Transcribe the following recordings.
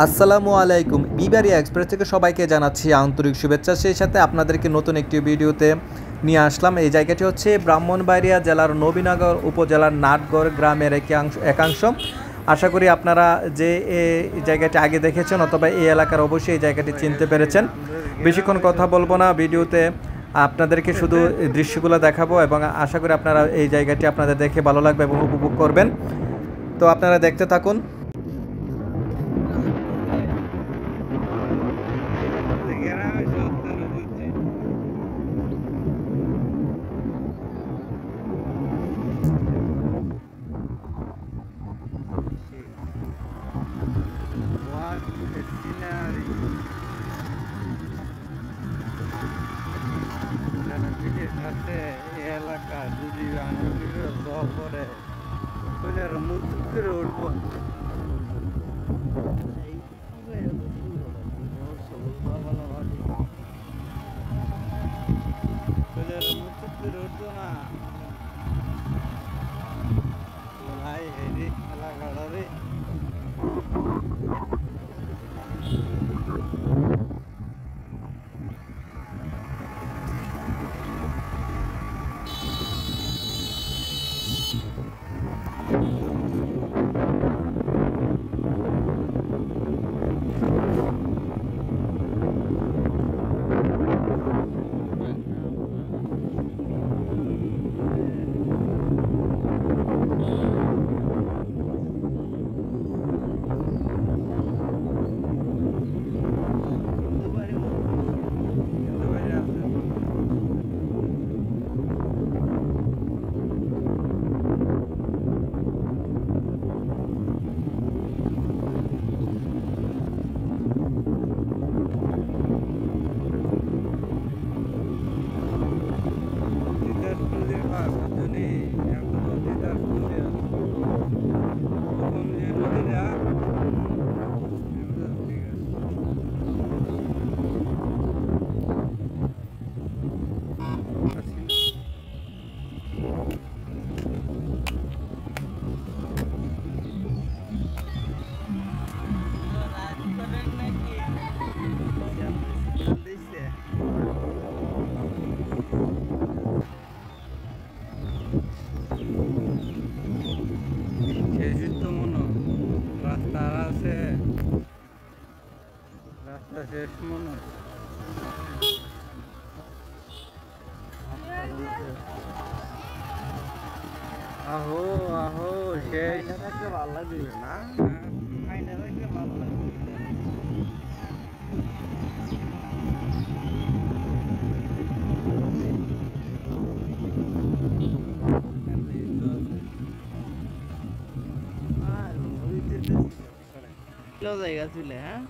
আসসালামু আলাইকুম। বিবারিয়া এক্সপ্রেস থেকে সবাইকে জানাচ্ছি আন্তরিক শুভেচ্ছা। সেই সাথে আপনাদেরকে নতুন একটি ভিডিওতে নিয়ে আসলাম। এই জায়গাটি হচ্ছে ব্রাহ্মণবাড়িয়া জেলার নবীনগর উপজেলার নাটগড় গ্রামের একাংশ। আশা করি আপনারা যে এই জায়গাটি আগে দেখেছেন অথবা এই এলাকার অবশ্যই এই জায়গাটি চিনতে পেরেছেন। বেশিক্ষণ কথা বলবো না, ভিডিওতে আপনাদেরকে শুধু দৃশ্যগুলো দেখাবো এবং আশা করি আপনারা এই জায়গাটি আপনাদের দেখে ভালো লাগবে এবং উপভোগ করবেন। তো আপনারা দেখতে থাকুন। এলাকা যদি জল পরে মুখ করে উঠবো উঠবো না ভাই হেরি এলাকাটা রে রাস্তা শেষ মনে আহো আহো শেষ ভালো লাগবে না ভালো লাগবে জায়গা ছিল হ্যাঁ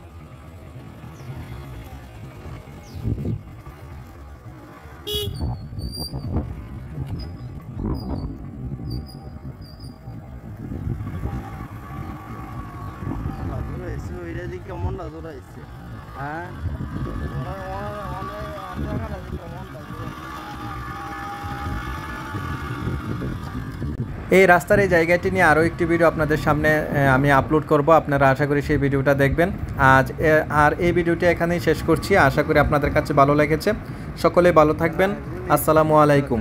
কেমন রাইছে হ্যাঁ এই রাস্তার এই জায়গাটি নিয়ে আরও একটি ভিডিও আপনাদের সামনে আমি আপলোড করব। আপনারা আশা করি সেই ভিডিওটা দেখবেন। আর এই ভিডিওটি এখানেই শেষ করছি। আশা করি আপনাদের কাছে ভালো লেগেছে। সকলে ভালো থাকবেন। আসসালামু আলাইকুম।